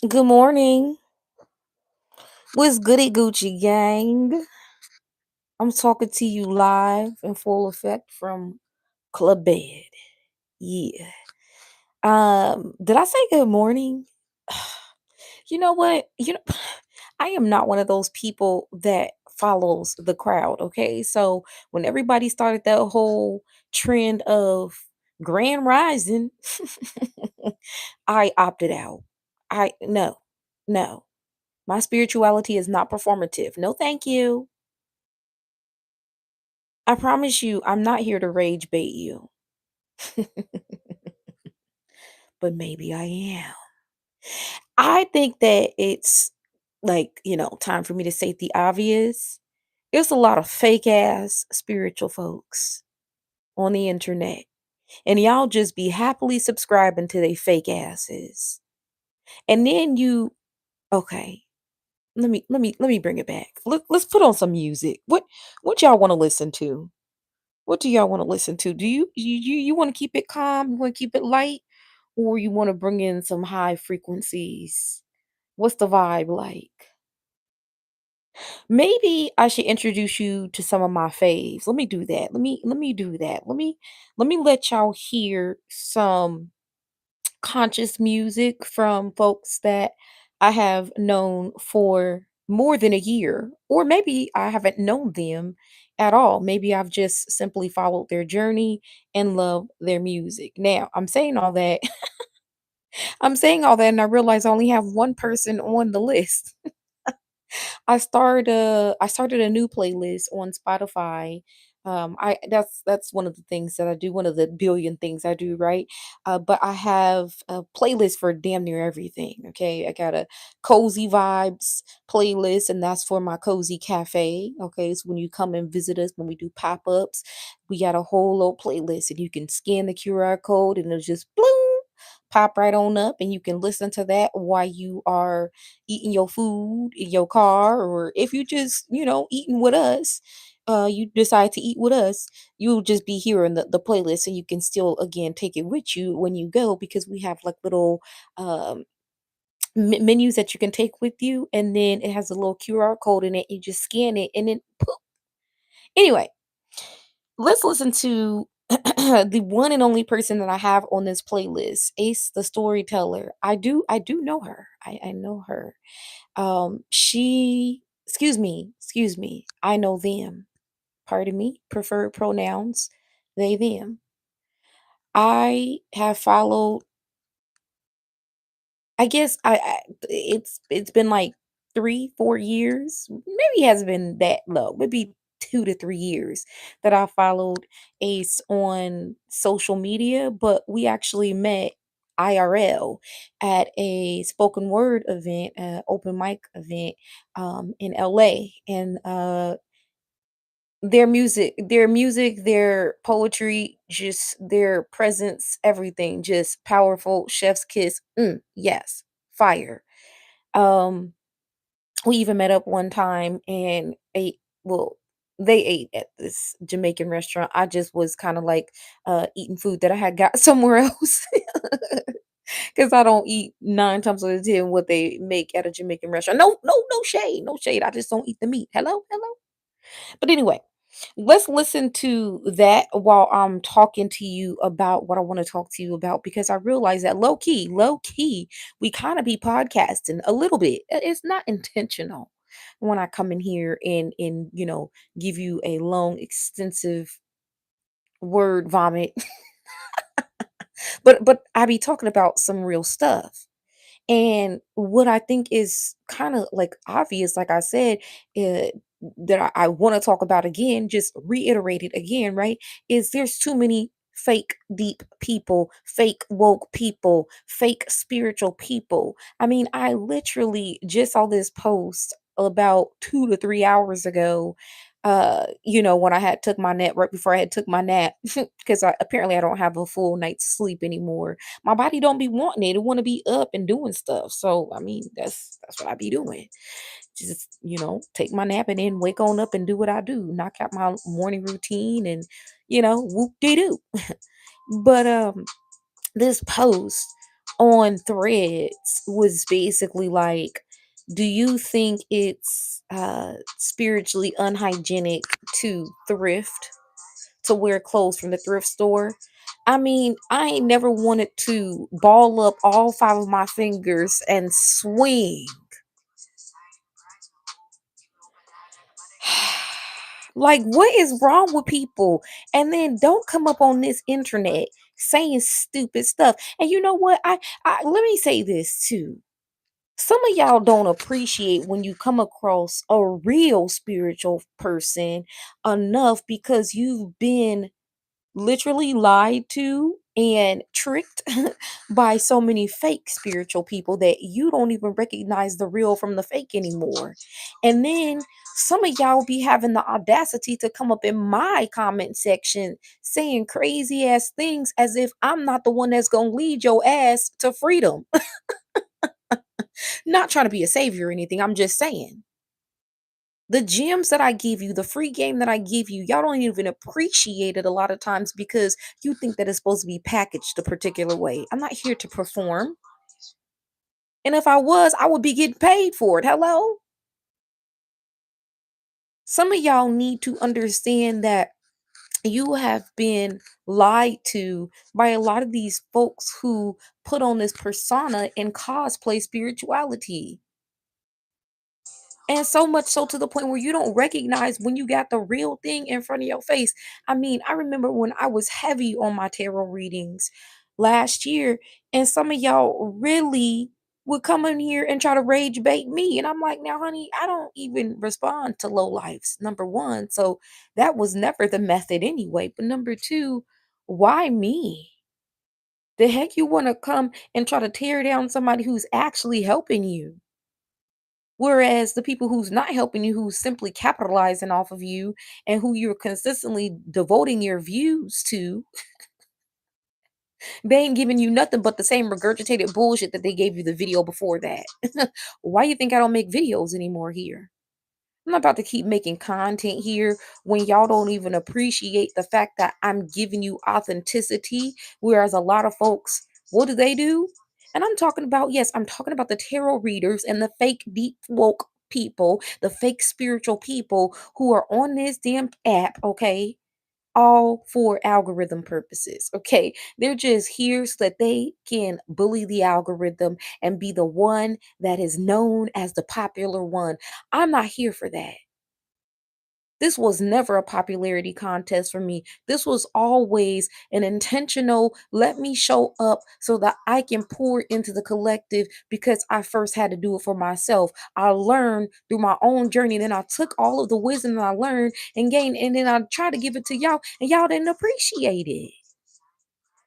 Good morning. What's goody Gucci gang? I'm talking to you live in full effect from Club Bed. Yeah. Did I say good morning? You know what? I am not one of those people that follows the crowd, okay? So when everybody started that whole trend of grand rising, I opted out. I no, no. My spirituality is not performative. No, thank you. I promise you, I'm not here to rage bait you, but maybe I am. I think that it's time for me to say the obvious. There's a lot of fake ass spiritual folks on the internet, and y'all just be happily subscribing to they fake asses. And then okay, let me bring it back. Let's put on some music. What y'all want to listen to? What do y'all want to listen to? Do you want to keep it calm? You want to keep it light? Or you want to bring in some high frequencies? What's the vibe like? Maybe I should introduce you to some of my faves. Let me do that. Let me do that. Let me let y'all hear some conscious music from folks that I have known for more than a year, or maybe I haven't known them at all. Maybe I've just simply followed their journey and love their music. Now, I'm saying all that. I'm saying all that, and I realize I only have one person on the list. I started a new playlist on Spotify. I that's one of the things that I do, one of the billion things I do, right? But I have a playlist for damn near everything. Okay, I got a cozy vibes playlist, and that's for my cozy cafe. Okay, so when you come and visit us, when we do pop ups, we got a whole little playlist, and you can scan the QR code, and it'll just bloom. Pop right on up, and you can listen to that while you are eating your food in your car, or if you just eating with us, you decide to eat with us, you'll just be hearing the playlist, and you can still again take it with you when you go, because we have like little um menus that you can take with you, and then it has a little QR code in it. You just scan it, and then poof. Anyway, let's listen to the one and only person that I have on this playlist, Ace the Storyteller. I do know her. I know her. She excuse me, I know them. Pardon me, preferred pronouns, they, them. I have followed, I guess it's been like 3, 4 years. Maybe it hasn't been that low. Maybe 2 to 3 years that I followed Ace on social media, but we actually met IRL at a spoken word event, open mic event in LA. And their music, their poetry, just their presence, everything just powerful. Chef's kiss. Yes, fire. Um, we even met up one time and ate. Well, they ate at this Jamaican restaurant. I just was kind of like eating food that I had got somewhere else. Because I don't eat 9 times out of 10 what they make at a Jamaican restaurant. No, no, no shade, no shade. I just don't eat the meat. Hello, hello. But anyway, let's listen to that while I'm talking to you about what I want to talk to you about, because I realize that low key, we kind of be podcasting a little bit. It's not intentional when I come in here and give you a long, extensive word vomit, but I be talking about some real stuff. And what I think is kind of like obvious, like I said, uh, that I want to talk about again, just reiterate it again, right? Is there's too many fake deep people, fake woke people, fake spiritual people. I mean, I literally just saw this post about 2 to 3 hours ago. When I had took my nap, right before I had took my nap, because apparently I don't have a full night's sleep anymore. My body don't be wanting it. It want to be up and doing stuff. So I mean, that's what I be doing. Just take my nap and then wake on up and do what I do. Knock out my morning routine and whoop de doo. But this post on Threads was basically like, do you think it's spiritually unhygienic to thrift, to wear clothes from the thrift store? I mean, I ain't never wanted to ball up all five of my fingers and swing. Like, what is wrong with people? And then don't come up on this internet saying stupid stuff. And you know what? I let me say this too. Some of y'all don't appreciate when you come across a real spiritual person enough because you've been literally lied to and tricked by so many fake spiritual people that you don't even recognize the real from the fake anymore. And then some of y'all be having the audacity to come up in my comment section saying crazy ass things as if I'm not the one that's going to lead your ass to freedom. Not trying to be a savior or anything. I'm just saying. The gems that I give you, the free game that I give you, y'all don't even appreciate it a lot of times because you think that it's supposed to be packaged a particular way. I'm not here to perform. And if I was, I would be getting paid for it. Hello? Some of y'all need to understand that you have been lied to by a lot of these folks who put on this persona and cosplay spirituality. And so much so to the point where you don't recognize when you got the real thing in front of your face. I mean, I remember when I was heavy on my tarot readings last year, and some of y'all really would come in here and try to rage bait me. And I'm like, now, honey, I don't even respond to low lives, number one. So that was never the method anyway. But number two, why me? The heck you want to come and try to tear down somebody who's actually helping you? Whereas the people who's not helping you, who's simply capitalizing off of you and who you're consistently devoting your views to, they ain't giving you nothing but the same regurgitated bullshit that they gave you the video before that. Why you think I don't make videos anymore here? I'm not about to keep making content here when y'all don't even appreciate the fact that I'm giving you authenticity. Whereas a lot of folks, what do they do? And I'm talking about, yes, I'm talking about the tarot readers and the fake deep woke people, the fake spiritual people who are on this damn app, okay? All for algorithm purposes. Okay. They're just here so that they can bully the algorithm and be the one that is known as the popular one. I'm not here for that. This was never a popularity contest for me. This was always an intentional, let me show up so that I can pour into the collective because I first had to do it for myself. I learned through my own journey. Then I took all of the wisdom that I learned and gained, and then I tried to give it to y'all, and y'all didn't appreciate it.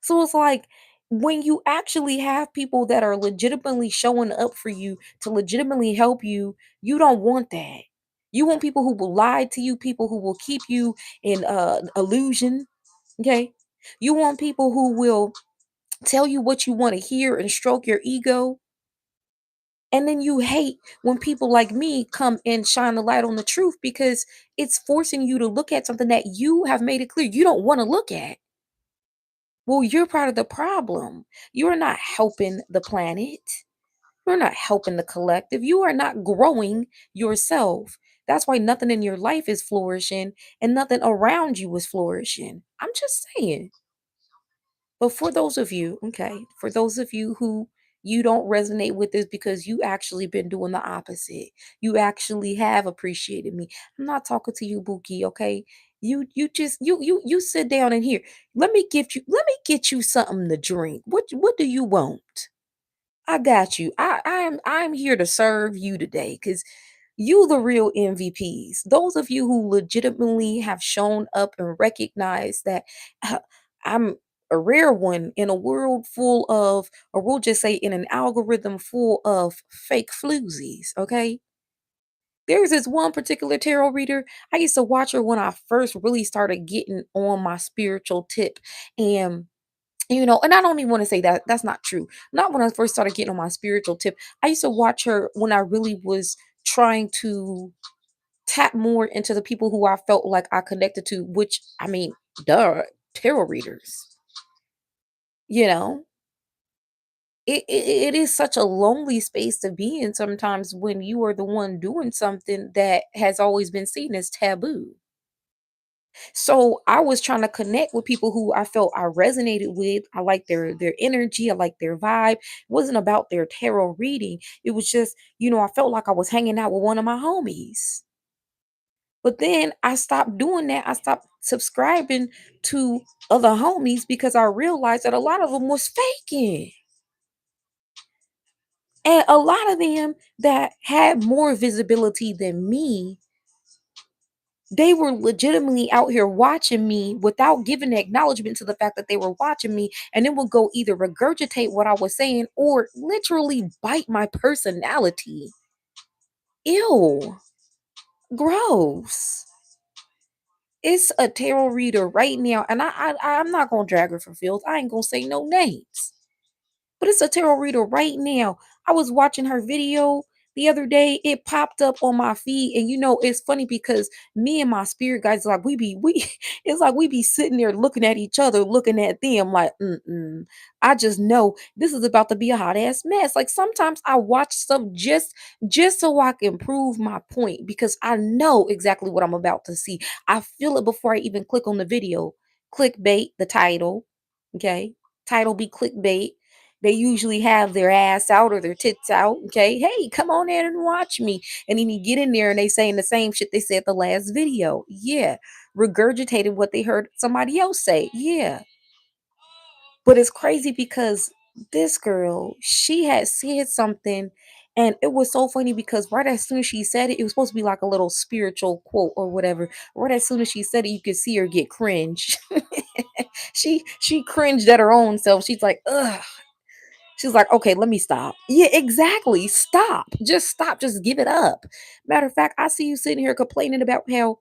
So it's like when you actually have people that are legitimately showing up for you to legitimately help you, you don't want that. You want people who will lie to you, people who will keep you in illusion. Okay. You want people who will tell you what you want to hear and stroke your ego. And then you hate when people like me come and shine the light on the truth because it's forcing you to look at something that you have made it clear you don't want to look at. Well, you're part of the problem. You're not helping the planet. You're not helping the collective. You are not growing yourself. That's why nothing in your life is flourishing and nothing around you is flourishing. I'm just saying. But for those of you, okay, for those of you who you don't resonate with this because you actually been doing the opposite. You actually have appreciated me. I'm not talking to you, Buki, okay? You just you sit down and here. Let me get you something to drink. What do you want? I got you. I'm here to serve you today because you the real MVPs. Those of you who legitimately have shown up and recognize that I'm a rare one in a world full of, or we'll just say in an algorithm full of fake floozies, okay? There's this one particular tarot reader. I used to watch her when I first really started getting on my spiritual tip. And and I don't even want to say that that's not true. Not when I first started getting on my spiritual tip. I used to watch her when I really was trying to tap more into the people who I felt like I connected to, which I mean, duh, tarot readers, you know? it is such a lonely space to be in sometimes when you are the one doing something that has always been seen as taboo. So I was trying to connect with people who I felt I resonated with. I like their energy, I like their vibe. It wasn't about their tarot reading. It was just, I felt like I was hanging out with one of my homies. But then I stopped doing that. I stopped subscribing to other homies because I realized that a lot of them was faking. And a lot of them that had more visibility than me, they were legitimately out here watching me without giving acknowledgement to the fact that they were watching me, and then would go either regurgitate what I was saying or literally bite my personality. Ew, gross. It's a tarot reader right now, and I'm not gonna drag her for filth. I ain't gonna say no names. But it's a tarot reader right now. I was watching her video the other day. It popped up on my feed, and it's funny because me and my spirit guys, like we it's like we be sitting there looking at each other, looking at them like, I just know this is about to be a hot ass mess. Like sometimes I watch stuff just so I can prove my point because I know exactly what I'm about to see. I feel it before I even click on the video. Clickbait, the title. Okay. Title be clickbait. They usually have their ass out or their tits out. Okay. Hey, come on in and watch me. And then you get in there and they saying the same shit they said the last video. Yeah. Regurgitated what they heard somebody else say. Yeah. But it's crazy because this girl, she had said something, and it was so funny because right as soon as she said it, it was supposed to be like a little spiritual quote or whatever. Right as soon as she said it, you could see her get cringe. She cringed at her own self. She's like, ugh. She's like, okay, let me stop. Yeah, exactly. Stop. Just stop. Just give it up. Matter of fact, I see you sitting here complaining about how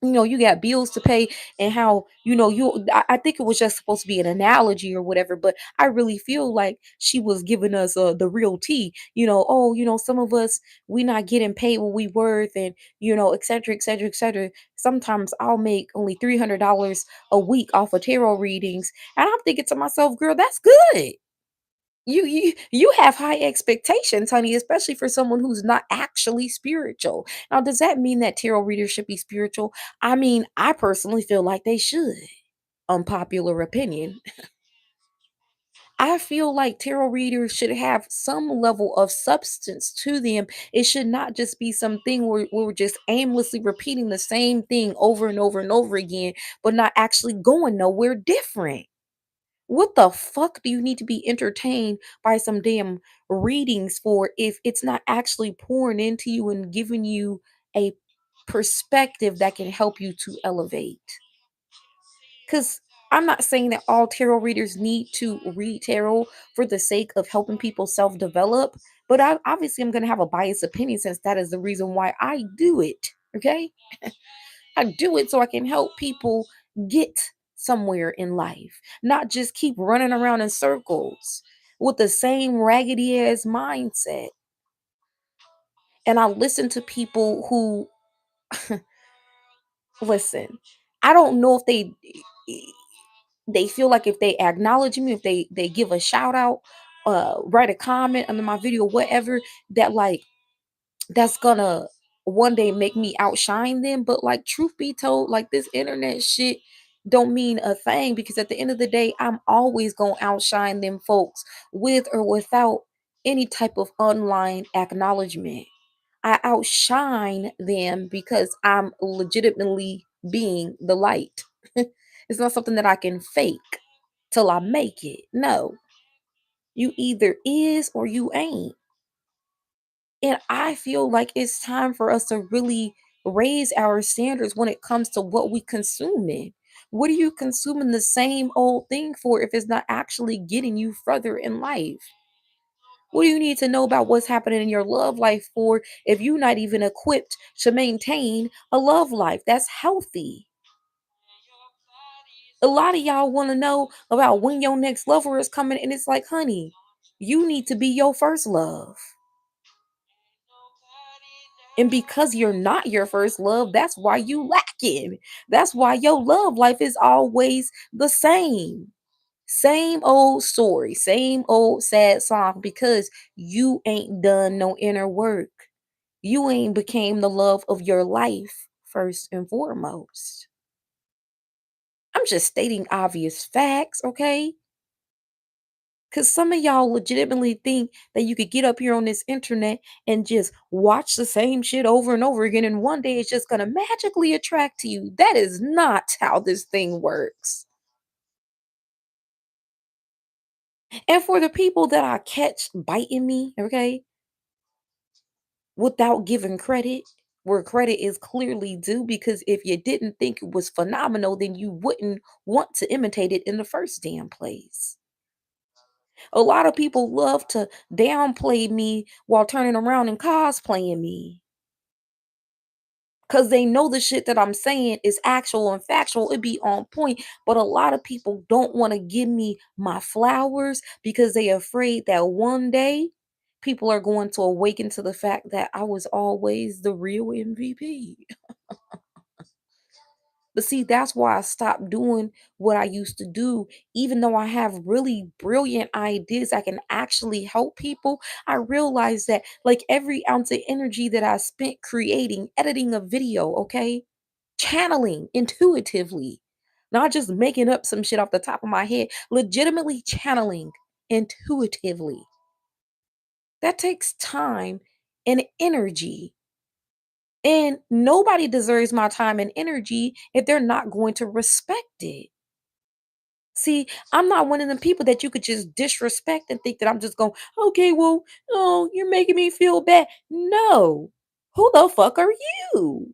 you got bills to pay and how I think it was just supposed to be an analogy or whatever, but I really feel like she was giving us the real tea. Oh, some of us, we not getting paid what we worth, and et cetera, et cetera, et cetera. Sometimes I'll make only $300 a week off of tarot readings, and I'm thinking to myself, girl, that's good. You have high expectations, honey, especially for someone who's not actually spiritual. Now, does that mean that tarot readers should be spiritual? I mean, I personally feel like they should. Unpopular opinion. I feel like tarot readers should have some level of substance to them. It should not just be something where we're just aimlessly repeating the same thing over and over and over again, but not actually going nowhere different. What the fuck do you need to be entertained by some damn readings for if it's not actually pouring into you and giving you a perspective that can help you to elevate? Because I'm not saying that all tarot readers need to read tarot for the sake of helping people self develop, but obviously I'm going to have a biased opinion since that is the reason why I do it. Okay. I do it so I can help people get somewhere in life, not just keep running around in circles with the same raggedy ass mindset. And I listen to people who listen. I don't know if they feel like if they acknowledge me, if they give a shout out, write a comment under my video, whatever, that like that's gonna one day make me outshine them. But like truth be told, like this internet shit don't mean a thing because at the end of the day, I'm always gonna outshine them folks with or without any type of online acknowledgement. I outshine them because I'm legitimately being the light. It's not something that I can fake till I make it. No, you either is or you ain't. And I feel like it's time for us to really raise our standards when it comes to what we consuming. What are you consuming the same old thing for if it's not actually getting you further in life? What do you need to know about what's happening in your love life for if you're not even equipped to maintain a love life that's healthy? A lot of y'all want to know about when your next lover is coming, and it's like, honey, you need to be your first love. And because you're not your first love, that's why you lacking. That's why your love life is always the same. Same old story, same old sad song because you ain't done no inner work. You ain't became the love of your life first and foremost. I'm just stating obvious facts, okay? Because some of y'all legitimately think that you could get up here on this internet and just watch the same shit over and over again, and one day it's just going to magically attract to you. That is not how this thing works. And for the people that I catch biting me, okay, without giving credit where credit is clearly due, because if you didn't think it was phenomenal, then you wouldn't want to imitate it in the first damn place. A lot of people love to downplay me while turning around and cosplaying me because they know the shit that I'm saying is actual and factual. It be on point. But a lot of people don't want to give me my flowers because they afraid that one day people are going to awaken to the fact that I was always the real MVP. But see, that's why I stopped doing what I used to do. Even though I have really brilliant ideas that can actually help people, I realized that like every ounce of energy that I spent creating, editing a video, okay, channeling intuitively, not just making up some shit off the top of my head, legitimately channeling intuitively. That takes time and energy. And nobody deserves my time and energy if they're not going to respect it. See, I'm not one of them people that you could just disrespect and think that I'm just going, okay, well, oh, you're making me feel bad. No. Who the fuck are you?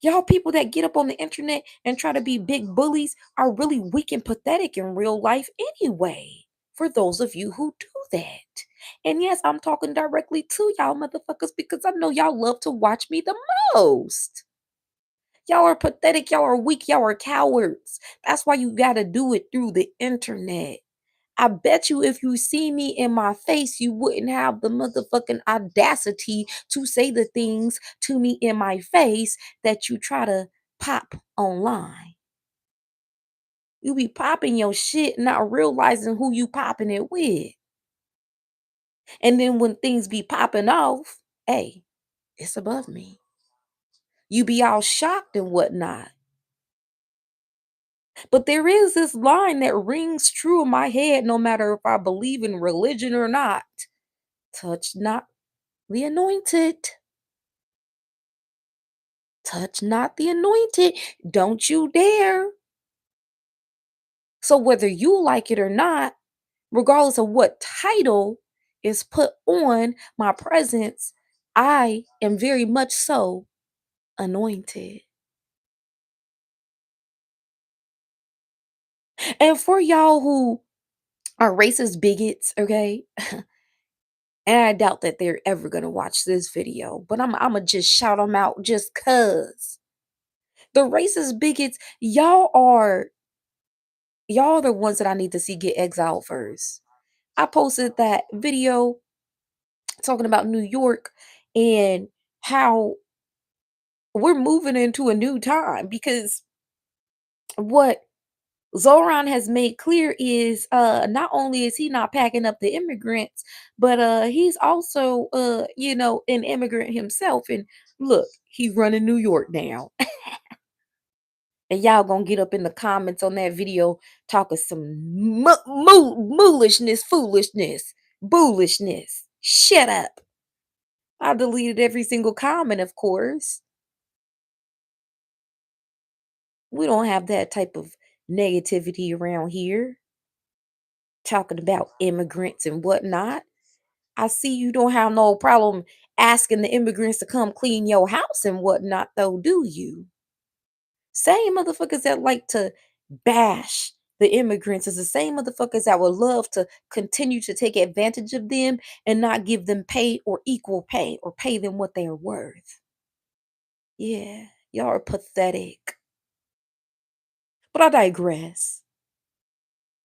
Y'all people that get up on the internet and try to be big bullies are really weak and pathetic in real life anyway. For those of you who do that. And yes, I'm talking directly to y'all motherfuckers because I know y'all love to watch me the most. Y'all are pathetic, y'all are weak, y'all are cowards. That's why you gotta do it through the internet. I bet you if you see me in my face, you wouldn't have the motherfucking audacity to say the things to me in my face that you try to pop online. You be popping your shit, not realizing who you popping it with. And then when things be popping off, hey, it's above me. You be all shocked and whatnot. But there is this line that rings true in my head no matter if I believe in religion or not. Touch not the anointed. Touch not the anointed. Don't you dare. So, whether you like it or not, regardless of what title is put on my presence, I am very much so anointed. And for y'all who are racist bigots, okay? And I doubt that they're ever gonna watch this video, but I'ma just shout them out just cuz. The racist bigots, y'all are the ones that I need to see get exiled first. I posted that video talking about New York and how we're moving into a new time because what Zoran has made clear is not only is he not packing up the immigrants, but he's also an immigrant himself. And look, he's running New York now. And y'all gonna get up in the comments on that video talking some moolishness, foolishness, boolishness. Shut up. I deleted every single comment, of course. We don't have that type of negativity around here. Talking about immigrants and whatnot. I see you don't have no problem asking the immigrants to come clean your house and whatnot, though, do you? Same motherfuckers that like to bash the immigrants is the same motherfuckers that would love to continue to take advantage of them and not give them pay or equal pay or pay them what they're worth. Yeah, y'all are pathetic. But I digress.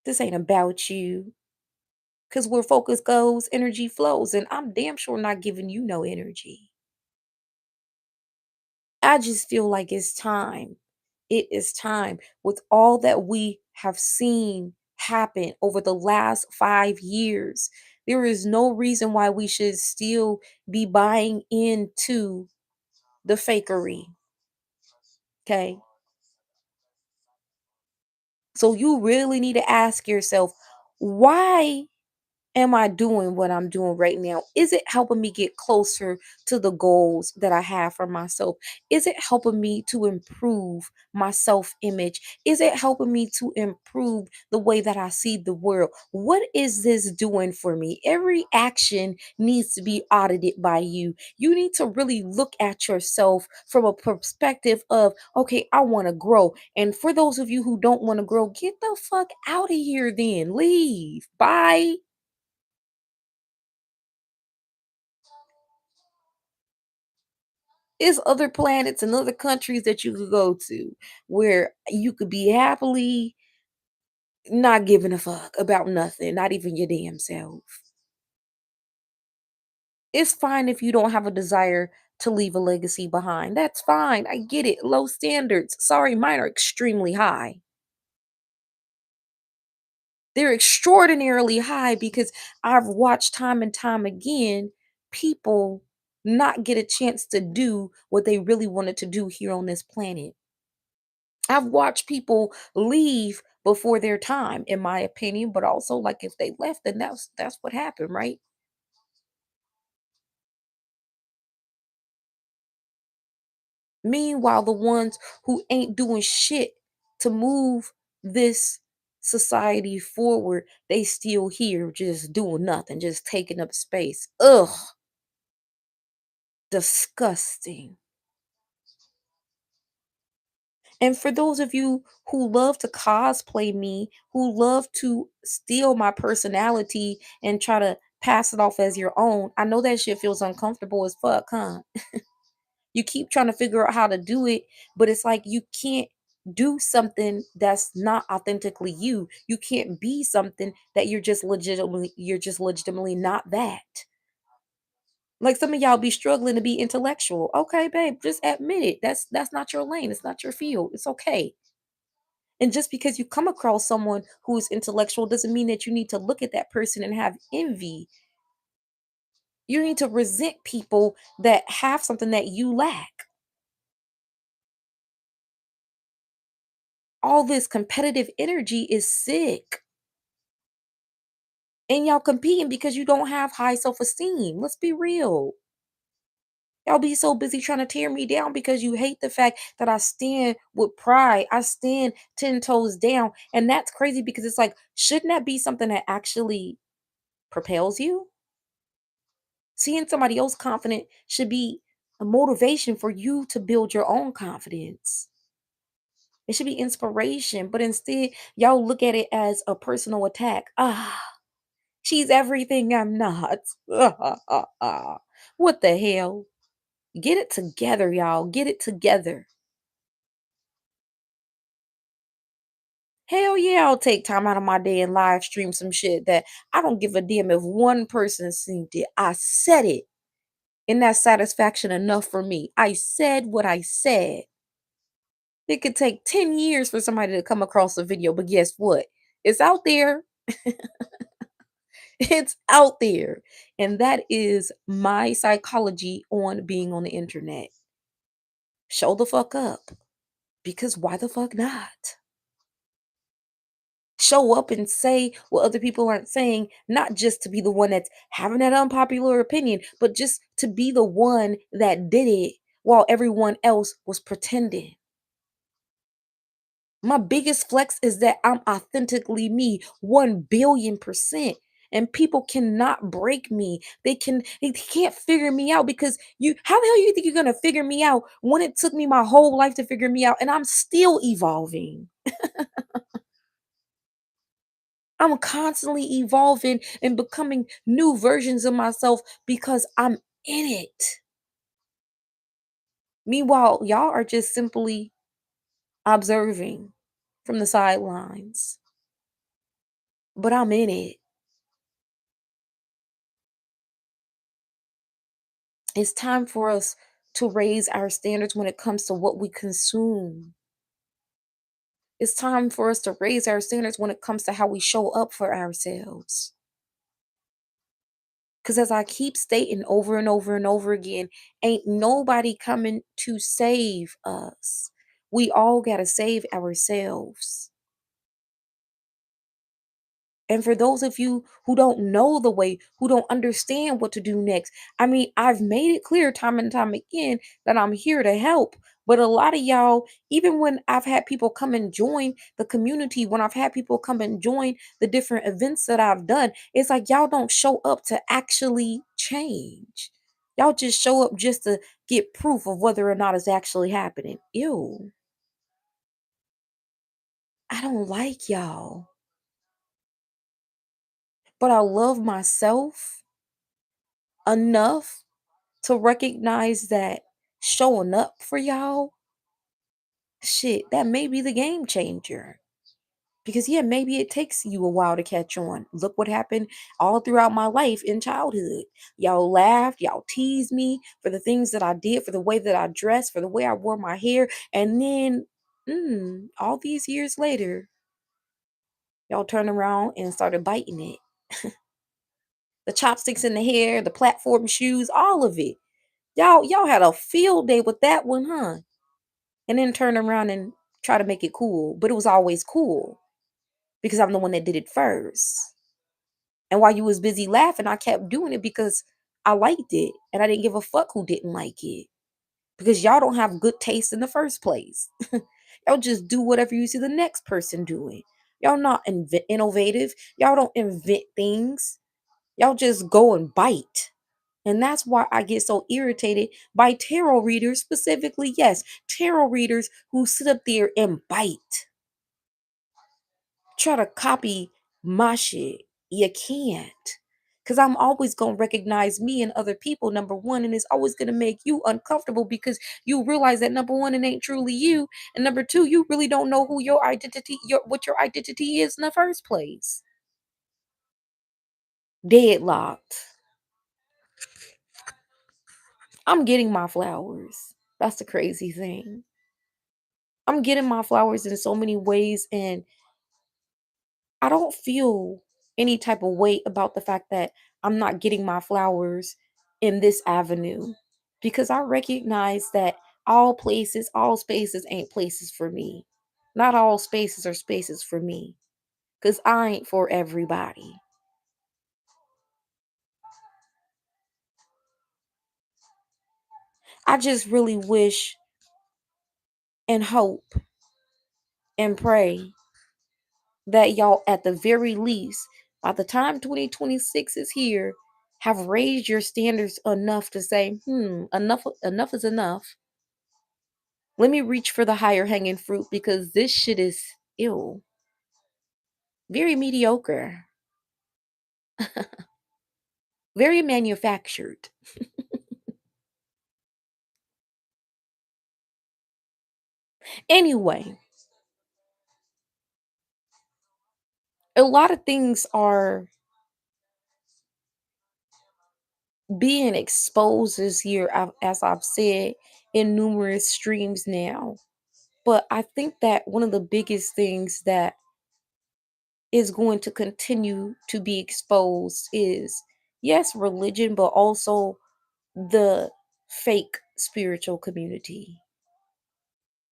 This ain't about you. Because where focus goes, energy flows. And I'm damn sure not giving you no energy. I just feel like it's time. It is time with all that we have seen happen over the last 5 years. There is no reason why we should still be buying into the fakery. Okay. So you really need to ask yourself, why am I doing what I'm doing right now? Is it helping me get closer to the goals that I have for myself? Is it helping me to improve my self image? Is it helping me to improve the way that I see the world? What is this doing for me? Every action needs to be audited by you. You need to really look at yourself from a perspective of, okay, I want to grow. And for those of you who don't want to grow, get the fuck out of here then. Leave. Bye. It's other planets and other countries that you could go to where you could be happily not giving a fuck about nothing, not even your damn self. It's fine if you don't have a desire to leave a legacy behind. That's fine. I get it. Low standards. Sorry, mine are extremely high. They're extraordinarily high because I've watched time and time again people not get a chance to do what they really wanted to do here on this planet. I've watched people leave before their time, in my opinion, but also like if they left, then that's what happened, right? Meanwhile, the ones who ain't doing shit to move this society forward, they still here just doing nothing, just taking up space. Ugh, disgusting. And for those of you who love to cosplay me, who love to steal my personality and try to pass it off as your own, I know that shit feels uncomfortable as fuck, huh? You keep trying to figure out how to do it, but it's like you can't do something that's not authentically you. You can't be something that you're just legitimately not that. Like some of y'all be struggling to be intellectual. Okay, babe, just admit it. That's not your lane. It's not your field. It's okay. And just because you come across someone who is intellectual doesn't mean that you need to look at that person and have envy. You need to resent people that have something that you lack. All this competitive energy is sick. And y'all competing because you don't have high self esteem. Let's be real. Y'all be so busy trying to tear me down because you hate the fact that I stand with pride. I stand 10 toes down. And that's crazy because it's like, shouldn't that be something that actually propels you? Seeing somebody else confident should be a motivation for you to build your own confidence. It should be inspiration, but instead, y'all look at it as a personal attack. Ah, she's everything I'm not. What the hell? Get it together, y'all. Get it together. Hell yeah, I'll take time out of my day and live stream some shit that I don't give a damn if one person seen it. I said it. And that's satisfaction enough for me. I said what I said. It could take 10 years for somebody to come across a video, but guess what? It's out there. It's out there. And that is my psychology on being on the internet. Show the fuck up. Because why the fuck not? Show up and say what other people aren't saying, not just to be the one that's having that unpopular opinion, but just to be the one that did it while everyone else was pretending. My biggest flex is that I'm authentically me, 1 billion percent. And people cannot break me. They can't figure me out because how the hell you think you're gonna figure me out when it took me my whole life to figure me out and I'm still evolving. I'm constantly evolving and becoming new versions of myself because I'm in it. Meanwhile, y'all are just simply observing from the sidelines. But I'm in it. It's time for us to raise our standards when it comes to what we consume. It's time for us to raise our standards when it comes to how we show up for ourselves. Because as I keep stating over and over and over again, ain't nobody coming to save us. We all got to save ourselves. And for those of you who don't know the way, who don't understand what to do next, I mean, I've made it clear time and time again that I'm here to help. But a lot of y'all, even when I've had people come and join the community, when I've had people come and join the different events that I've done, it's like y'all don't show up to actually change. Y'all just show up just to get proof of whether or not it's actually happening. Ew, I don't like y'all. But I love myself enough to recognize that showing up for y'all, shit, that may be the game changer. Because yeah, maybe it takes you a while to catch on. Look what happened all throughout my life in childhood. Y'all laughed, y'all teased me for the things that I did, for the way that I dressed, for the way I wore my hair. And then all these years later, y'all turned around and started biting it. The chopsticks in the hair, the platform shoes, all of it. Y'all had a field day with that one, huh? And then turn around and try to make it cool. But it was always cool because I'm the one that did it first. And while you was busy laughing, I kept doing it because I liked it. And I didn't give a fuck who didn't like it. Because y'all don't have good taste in the first place. Y'all just do whatever you see the next person doing. Y'all not innovative. Y'all don't invent things. Y'all just go and bite. And that's why I get so irritated by tarot readers specifically. Yes, tarot readers who sit up there and bite. Try to copy my shit. You can't. Because I'm always going to recognize me and other people, number one, and it's always going to make you uncomfortable because you realize that number one, it ain't truly you. And number two, you really don't know who your identity, what your identity is in the first place. Deadlocked. I'm getting my flowers. That's the crazy thing. I'm getting my flowers in so many ways, and I don't feel any type of weight about the fact that I'm not getting my flowers in this avenue because I recognize that all spaces ain't places for me. Not all spaces are spaces for me because I ain't for everybody. I just really wish and hope and pray that y'all, at the very least, by the time 2026 is here, have raised your standards enough to say, enough is enough. Let me reach for the higher hanging fruit because this shit is ill, very mediocre, very manufactured. Anyway, a lot of things are being exposed this year, as I've said in numerous streams now. But I think that one of the biggest things that is going to continue to be exposed is, yes, religion, but also the fake spiritual community.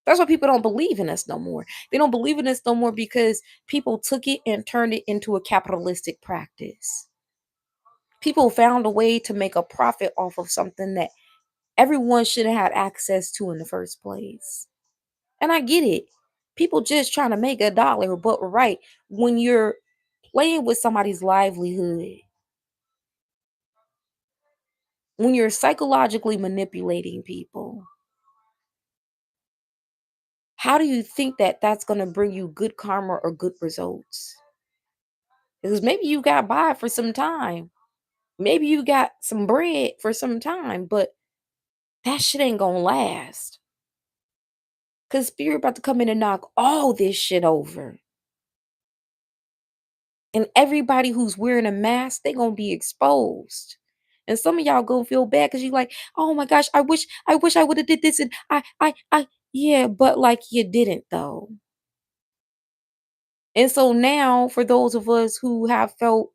That's why people don't believe in us no more. They don't believe in us no more because people took it and turned it into a capitalistic practice. People found a way to make a profit off of something that everyone should have had access to in the first place. And I get it. People just trying to make a dollar, but right, when you're playing with somebody's livelihood, when you're psychologically manipulating people, how do you think that that's going to bring you good karma or good results? Because maybe you got by for some time. Maybe you got some bread for some time, but that shit ain't going to last. Because spirit about to come in and knock all this shit over. And everybody who's wearing a mask, they going to be exposed. And some of y'all gonna feel bad because you like, oh my gosh, I wish I would have did this. And yeah, but like you didn't though. And so now, for those of us who have felt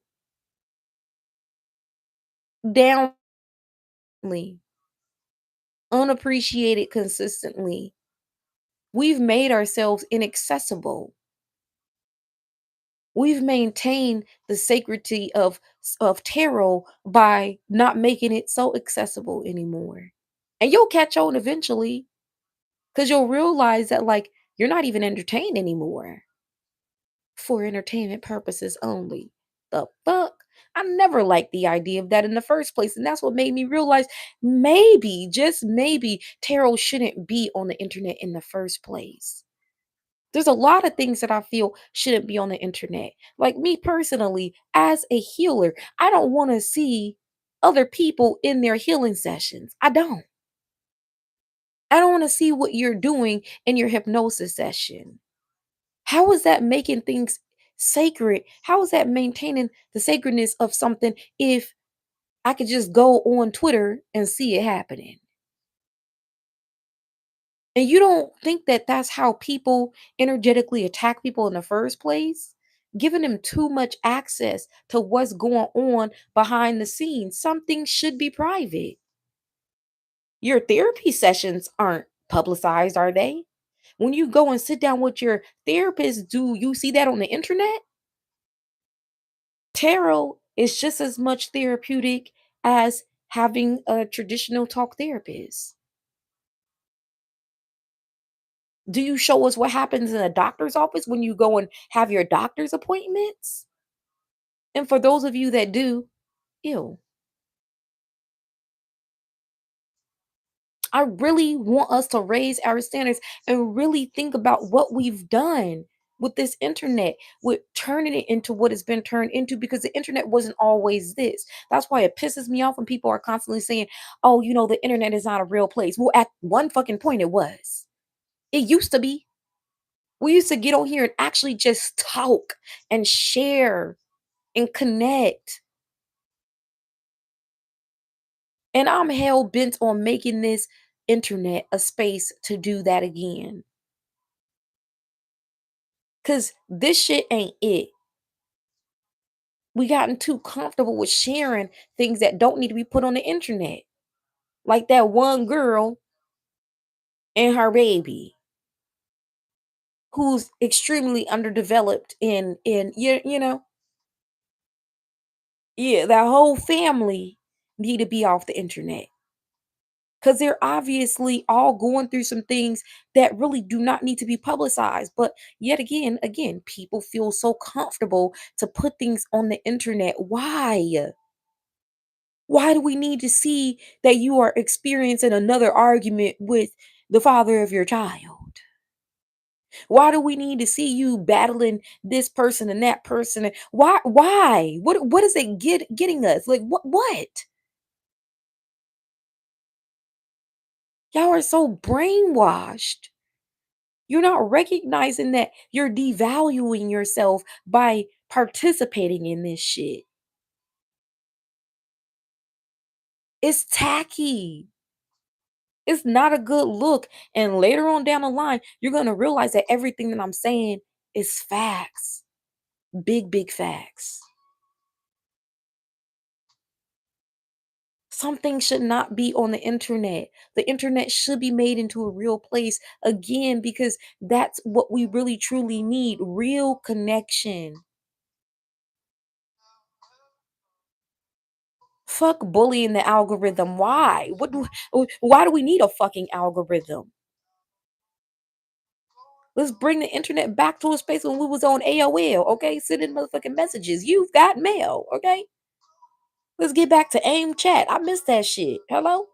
downly unappreciated consistently, we've made ourselves inaccessible. We've maintained the sacredity of tarot by not making it so accessible anymore. And you'll catch on eventually because you'll realize that, like, you're not even entertained anymore for entertainment purposes only. The fuck? I never liked the idea of that in the first place. And that's what made me realize maybe, just maybe, tarot shouldn't be on the internet in the first place. There's a lot of things that I feel shouldn't be on the internet. Like me personally, as a healer, I don't want to see other people in their healing sessions. I don't. I don't want to see what you're doing in your hypnosis session. How is that making things sacred? How is that maintaining the sacredness of something if I could just go on Twitter and see it happening? And you don't think that that's how people energetically attack people in the first place? Giving them too much access to what's going on behind the scenes. Some things should be private. Your therapy sessions aren't publicized, are they? When you go and sit down with your therapist, do you see that on the internet? Tarot is just as much therapeutic as having a traditional talk therapist. Do you show us what happens in a doctor's office when you go and have your doctor's appointments? And for those of you that do, ew. I really want us to raise our standards and really think about what we've done with this internet, with turning it into what it's been turned into, because the internet wasn't always this. That's why it pisses me off when people are constantly saying, oh, the internet is not a real place. Well, at one fucking point, it was. It used to be. We used to get on here and actually just talk and share and connect. And I'm hell bent on making this internet a space to do that again. Cause this shit ain't it. We gotten too comfortable with sharing things that don't need to be put on the internet. Like that one girl and her baby who's extremely underdeveloped in yeah, that whole family need to be off the internet. Because they're obviously all going through some things that really do not need to be publicized. But yet again, people feel so comfortable to put things on the internet. Why? Why do we need to see that you are experiencing another argument with the father of your child? Why do we need to see you battling this person and that person? Why? What is it getting us? Like what? Y'all are so brainwashed. You're not recognizing that you're devaluing yourself by participating in this shit. It's tacky. It's not a good look. And later on down the line, you're going to realize that everything that I'm saying is facts. Big facts. Something should not be on the internet. The internet should be made into a real place again because that's what we really truly need, real connection. Fuck bullying the algorithm. Why? Why do we need a fucking algorithm? Let's bring the internet back to a space when we was on AOL, okay? Sending motherfucking messages. You've got mail, okay? Let's get back to AIM chat. I miss that shit. Hello?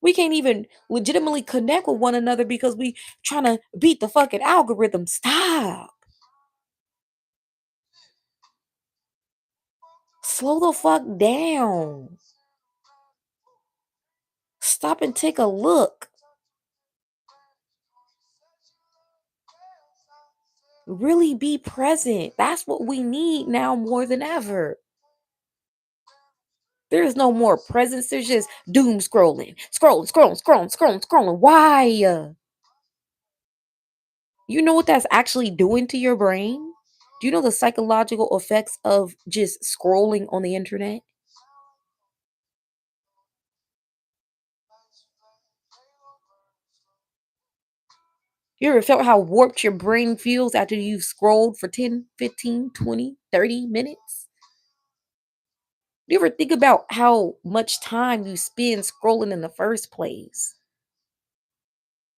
We can't even legitimately connect with one another because we trying to beat the fucking algorithm. Stop. Slow the fuck down. Stop and take a look. Really be present. That's what we need now more than ever. There's no more presence. There's just doom scrolling. Scrolling. Why? You know what that's actually doing to your brain? Do you know the psychological effects of just scrolling on the internet? You ever felt how warped your brain feels after you've scrolled for 10, 15, 20, 30 minutes? Do you ever think about how much time you spend scrolling in the first place?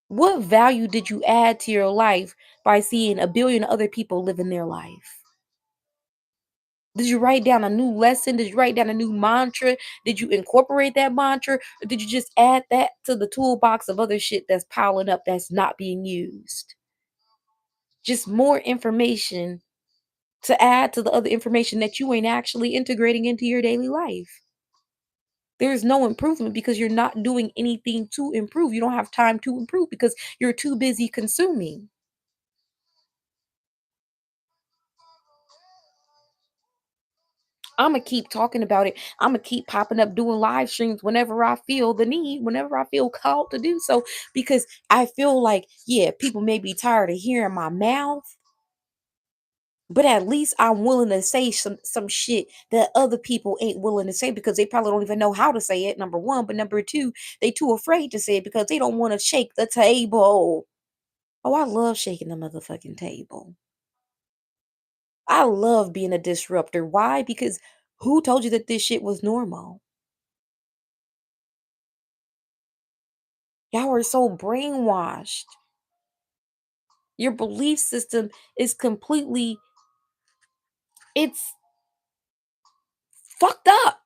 What value did you add to your life by seeing a billion other people living their life? Did you write down a new lesson? Did you write down a new mantra? Did you incorporate that mantra? Or did you just add that to the toolbox of other shit that's piling up that's not being used? Just more information to add to the other information that you ain't actually integrating into your daily life. There's no improvement because you're not doing anything to improve. You don't have time to improve because you're too busy consuming. I'm gonna keep talking about it. I'm gonna keep popping up doing live streams whenever I feel the need, whenever I feel called to do so, because I feel like, yeah, people may be tired of hearing my mouth, but at least I'm willing to say some shit that other people ain't willing to say because they probably don't even know how to say it. Number one, but number two, they too afraid to say it because they don't want to shake the table. Oh, I love shaking the motherfucking table. I love being a disruptor. Why? Because who told you that this shit was normal? Y'all are so brainwashed. Your belief system is completely, it's fucked up.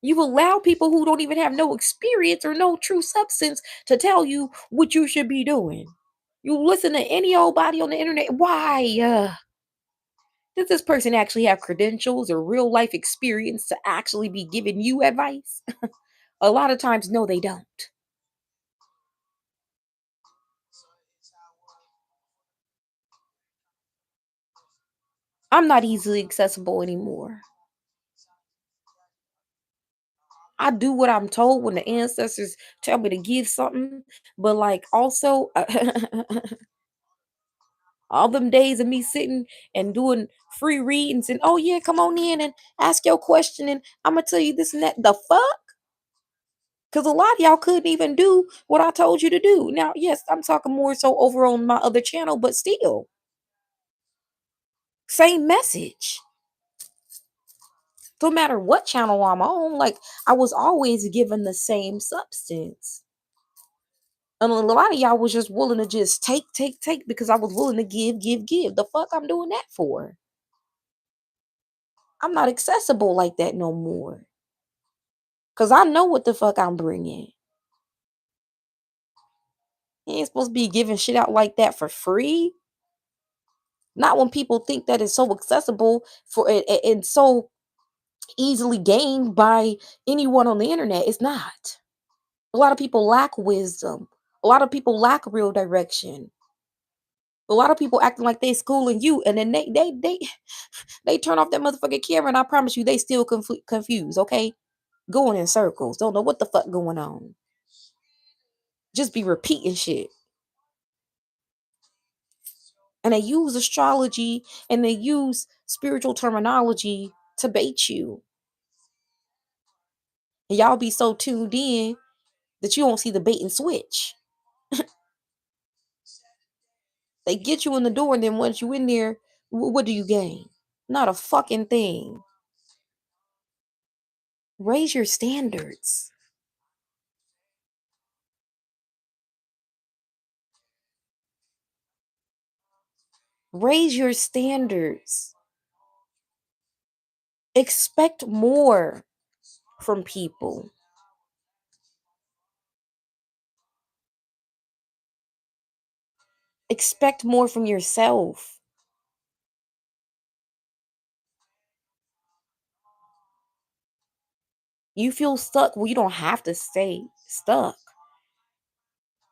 You allow people who don't even have no experience or no true substance to tell you what you should be doing. You listen to any old body on the internet. Why? Does this person actually have credentials or real life experience to actually be giving you advice? A lot of times, no, they don't. I'm not easily accessible anymore. I do what I'm told when the ancestors tell me to give something, but like also all them days of me sitting and doing free readings and oh yeah, come on in and ask your question and I'm gonna tell you this and that. The fuck? Because a lot of y'all couldn't even do what I told you to do. Now, yes, I'm talking more so over on my other channel, but still, same message. No matter what channel I'm on, like I was always given the same substance. And a lot of y'all was just willing to just take, take, take because I was willing to give, give, give. The fuck I'm doing that for? I'm not accessible like that no more. Cause I know what the fuck I'm bringing. You ain't supposed to be giving shit out like that for free. Not when people think that it's so accessible for it and so easily gained by anyone on the internet. It's not. A lot of people lack wisdom. A lot of people lack real direction. A lot of people acting like they schooling you, and then they turn off that motherfucking camera, and I promise you, they still confused. Okay, going in circles, don't know what the fuck going on. Just be repeating shit, and they use astrology and they use spiritual terminology to bait you, and y'all be so tuned in that you don't see the bait and switch. They get you in the door, and then once you in there, what do you gain? Not a fucking thing. Raise your standards. Raise your standards. Expect more from people. Expect more from yourself. You feel stuck. Well, you don't have to stay stuck.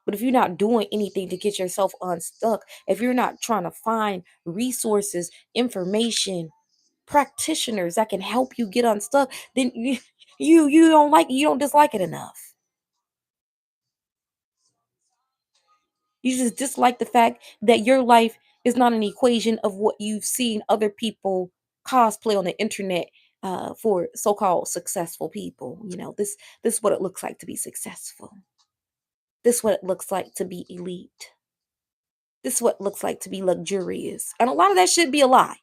But if you're not doing anything to get yourself unstuck, if you're not trying to find resources, information, practitioners that can help you get unstuck, then you don't dislike it enough. You just dislike the fact that your life is not an equation of what you've seen other people cosplay on the internet for so-called successful people. This is what it looks like to be successful. This is what it looks like to be elite. This is what it looks like to be luxurious. And a lot of that should be a lie.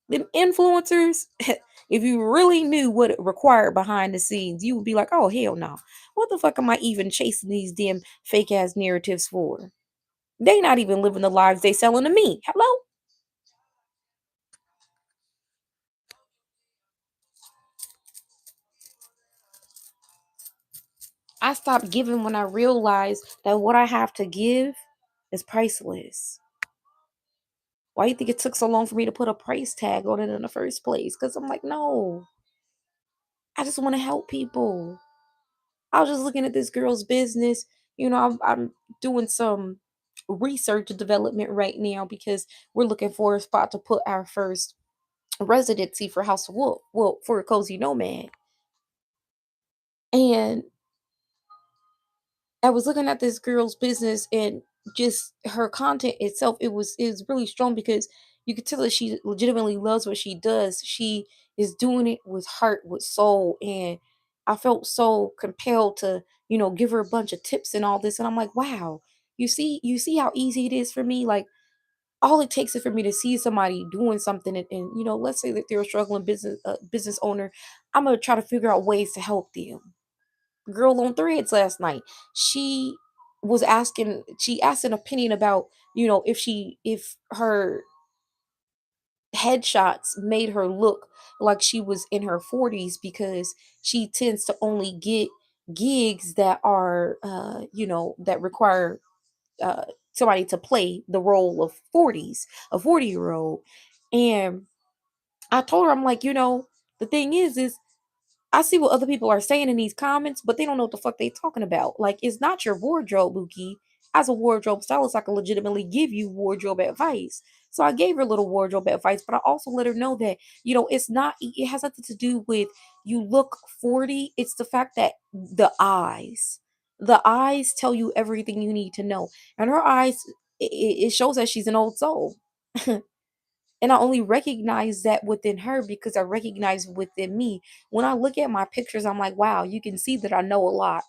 Them influencers, if you really knew what it required behind the scenes, you would be like, oh, hell no. What the fuck am I even chasing these damn fake ass narratives for? They not even living the lives they selling to me. Hello? I stopped giving when I realized that what I have to give is priceless. Why do you think it took so long for me to put a price tag on it in the first place? Because I'm like, no, I just want to help people. I was just looking at this girl's business. I'm doing some research and development right now because we're looking for a spot to put our first residency for House of Wolf. Well, for a cozy nomad. And I was looking at this girl's business and just her content itself, it was really strong because you could tell that she legitimately loves what she does. She is doing it with heart, with soul, and I felt so compelled to, give her a bunch of tips and all this. And I'm like, wow, you see how easy it is for me? Like all it takes is for me to see somebody doing something and let's say that they're a struggling business owner. I'm gonna try to figure out ways to help them. Girl on Threads last night, she asked an opinion about, if her headshots made her look like she was in her 40s because she tends to only get gigs that are that require uh somebody to play the role of 40s, a 40-year-old. And I told her, I'm like, the thing is I see what other people are saying in these comments, but they don't know what the fuck they talking about. Like, it's not your wardrobe, Buki. As a wardrobe stylist, I can legitimately give you wardrobe advice. So I gave her a little wardrobe advice, but I also let her know that, it has nothing to do with you look 40. It's the fact that the eyes tell you everything you need to know. And her eyes, it shows that she's an old soul. And I only recognize that within her because I recognize it within me. When I look at my pictures, I'm like, wow, you can see that I know a lot.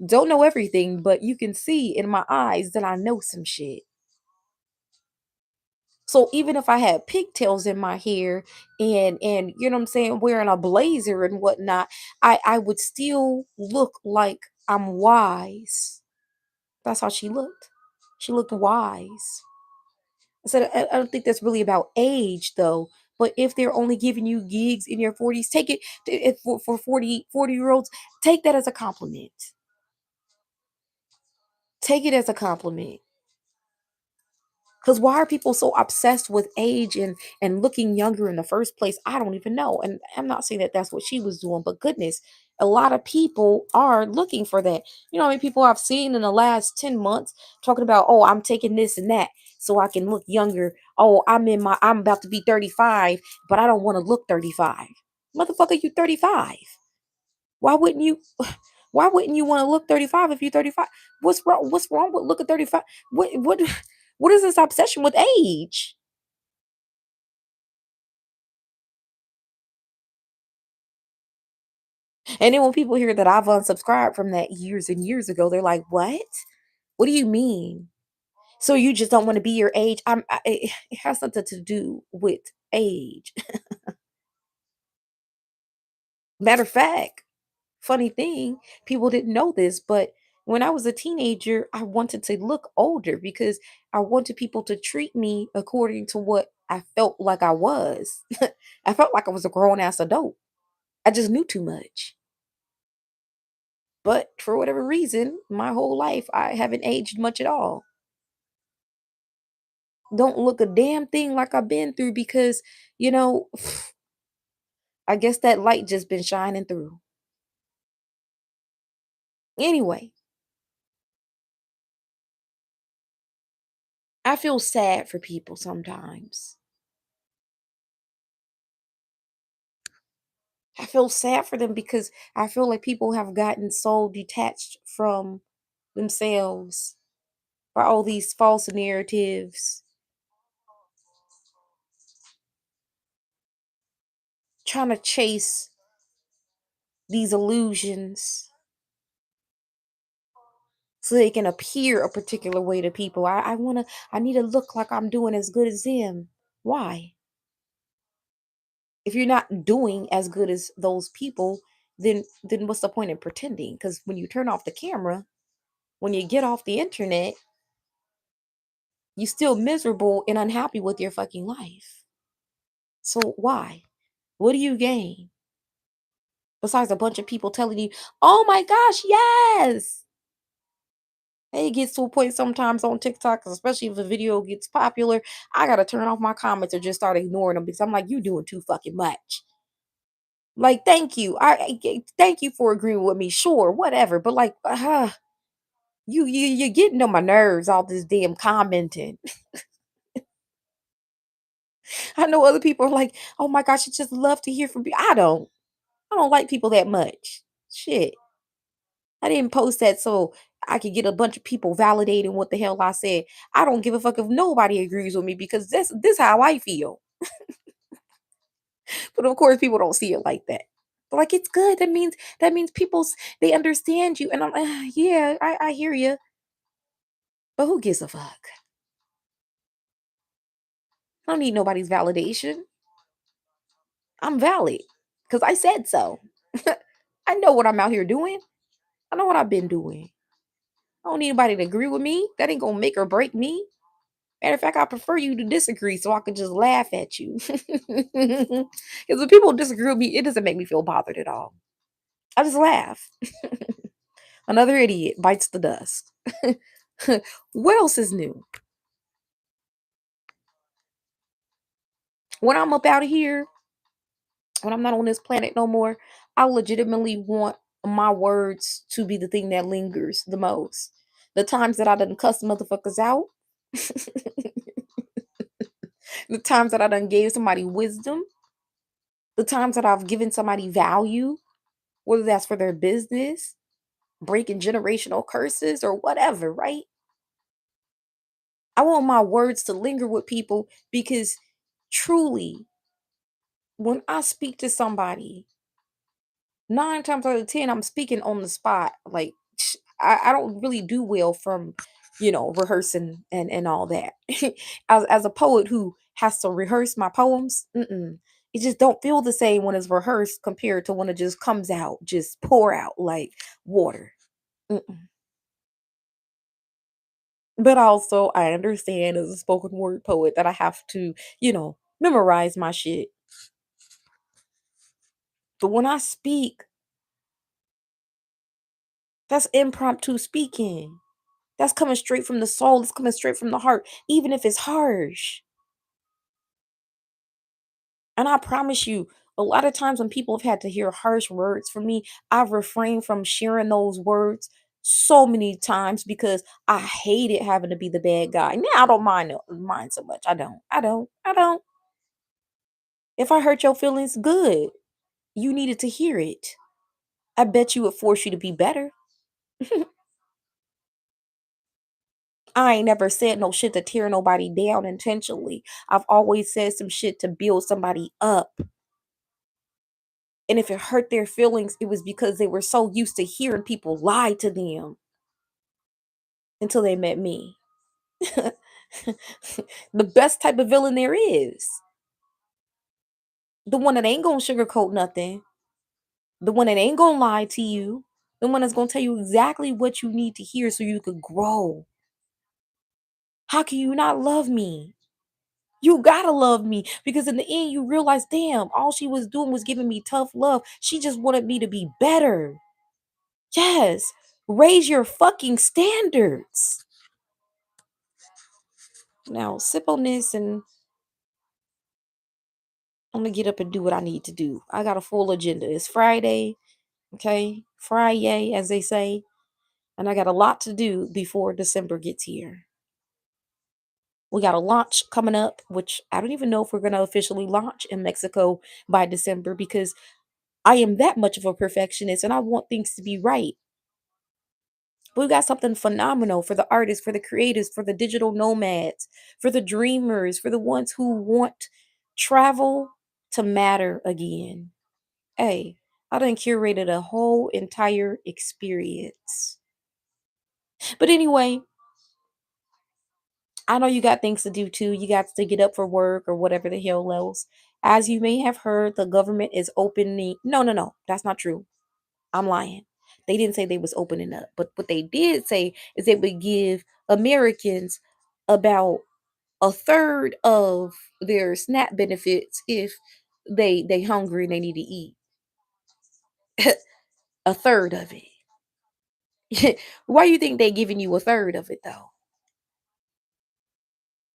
Don't know everything, but you can see in my eyes that I know some shit. So even if I had pigtails in my hair and you know what I'm saying, wearing a blazer and whatnot, I would still look like I'm wise. That's how she looked. She looked wise. I said, I don't think that's really about age though. But if they're only giving you gigs in your 40s, take it for 40-year-olds, take that as a compliment. Take it as a compliment. Because why are people so obsessed with age and looking younger in the first place? I don't even know. And I'm not saying that that's what she was doing, but goodness, a lot of people are looking for that. You know how many people I've seen in the last 10 months talking about, oh, I'm taking this and that so I can look younger. Oh, I'm about to be 35, but I don't want to look 35. Motherfucker, you 35. Why wouldn't you why wouldn't you want to look 35 if you're 35? What's wrong with looking 35? What is this obsession with age? And then when people hear that I've unsubscribed from that years and years ago, they're like, "What? What do you mean? So you just don't want to be your age?" It has something to do with age. Matter of fact, funny thing, people didn't know this, but when I was a teenager, I wanted to look older because I wanted people to treat me according to what I felt like I was. I felt like I was a grown ass adult. I just knew too much. But for whatever reason, my whole life, I haven't aged much at all. Don't look a damn thing like I've been through because, you know, I guess that light just been shining through. Anyway, I feel sad for people sometimes. I feel sad for them because I feel like people have gotten so detached from themselves by all these false narratives, trying to chase these illusions so they can appear a particular way to people. I need to look like I'm doing as good as them. Why? If you're not doing as good as those people, then what's the point in pretending? Because when you turn off the camera, when you get off the internet, you still miserable and unhappy with your fucking life. So why? What do you gain? Besides a bunch of people telling you, oh my gosh, yes. It gets to a point sometimes on TikTok, especially if a video gets popular, I gotta turn off my comments or just start ignoring them because I'm like, you doing too fucking much. Like, thank you. Thank you for agreeing with me. Sure, whatever. But like, you're getting on my nerves. All this damn commenting. I know other people are like, oh my gosh, I just love to hear from you. I don't. I don't like people that much. Shit. I didn't post that so I could get a bunch of people validating what the hell I said. I don't give a fuck if nobody agrees with me because this how I feel. But of course, people don't see it like that. But like it's good. That means they understand you. And I'm yeah, I hear you. But who gives a fuck? I don't need nobody's validation. I'm valid because I said so. I know what I'm out here doing. I know what I've been doing. I don't need anybody to agree with me. That ain't gonna make or break me. Matter of fact, I prefer you to disagree so I can just laugh at you. Because when people disagree with me, it doesn't make me feel bothered at all. I just laugh. Another idiot bites the dust. What else is new? When I'm up out of here, when I'm not on this planet no more, I legitimately want my words to be the thing that lingers the most. The times that I done cuss motherfuckers out, the times that I done gave somebody wisdom, the times that I've given somebody value, whether that's for their business, breaking generational curses, or whatever, right? I want my words to linger with people because truly, when I speak to somebody, 9 times out of 10, I'm speaking on the spot. Like, I don't really do well from, rehearsing and all that. As a poet who has to rehearse my poems, it just don't feel the same when it's rehearsed compared to when it just comes out, just pour out like water. Mm-mm. But also, I understand as a spoken word poet that I have to, memorize my shit. But when I speak, that's impromptu speaking. That's coming straight from the soul. It's coming straight from the heart, even if it's harsh. And I promise you, a lot of times when people have had to hear harsh words from me, I've refrained from sharing those words so many times because I hated having to be the bad guy. Now I don't mind so much. I don't. I don't. I don't. If I hurt your feelings, good. You needed to hear it. I bet you it forced you to be better. I ain't never said no shit to tear nobody down intentionally. I've always said some shit to build somebody up. And if it hurt their feelings, it was because they were so used to hearing people lie to them until they met me. The best type of villain there is. The one that ain't gonna sugarcoat nothing. The one that ain't gonna lie to you. The one that's gonna tell you exactly what you need to hear so you could grow. How can you not love me? You gotta love me because in the end, you realize, damn, all she was doing was giving me tough love. She just wanted me to be better. Yes, raise your fucking standards. Now, sip on this and I'm gonna get up and do what I need to do. I got a full agenda. It's Friday, okay? Friday, as they say. And I got a lot to do before December gets here. We got a launch coming up, which I don't even know if we're going to officially launch in Mexico by December because I am that much of a perfectionist and I want things to be right. But we got something phenomenal for the artists, for the creators, for the digital nomads, for the dreamers, for the ones who want travel to matter again. Hey, I done curated a whole entire experience. But anyway, I know you got things to do too. You got to get up for work or whatever the hell else. As you may have heard, the government is opening. No, no, no. That's not true. I'm lying. They didn't say they was opening up, but what they did say is they would give Americans about a third of their SNAP benefits if they hungry and they need to eat. A third of it. Why you think they giving you a third of it though?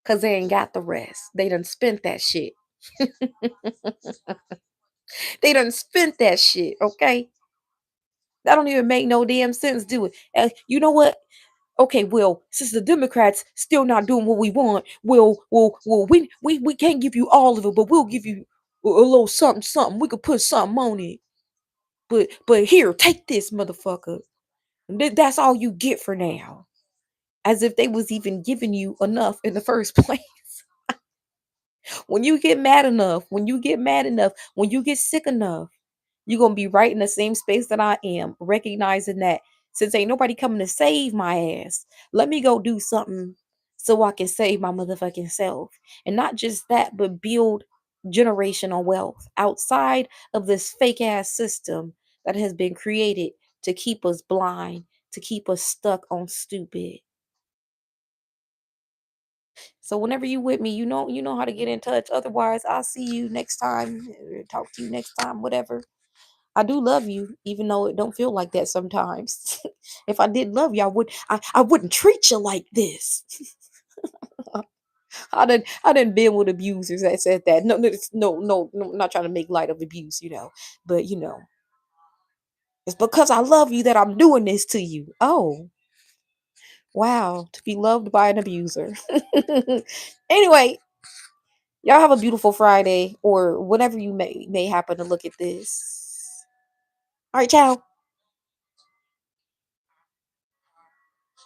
Cause they ain't got the rest. They done spent that shit. They done spent that shit. Okay, that don't even make no damn sense, do it? You know what? Okay, well, since the Democrats still not doing what we want, we can't give you all of it, but we'll give you a little something, something. We could put something on it. But here, take this, motherfucker. That's all you get for now. As if they was even giving you enough in the first place. When you get mad enough, when you get sick enough, you're gonna be right in the same space that I am, recognizing that since ain't nobody coming to save my ass, let me go do something so I can save my motherfucking self. And not just that, but build generational wealth outside of this fake ass system that has been created to keep us blind, to keep us stuck on stupid. So whenever you with me, you know how to get in touch. Otherwise, I'll see you next time. Talk to you next time, whatever. I do love you, even though it don't feel like that sometimes. If I did love you, I wouldn't treat you like this. I didn't been with abusers that said that. No, no, no, I'm not trying to make light of abuse, but it's because I love you that I'm doing this to you. Oh, wow, to be loved by an abuser. Anyway, y'all have a beautiful Friday or whenever you may happen to look at this. All right, ciao.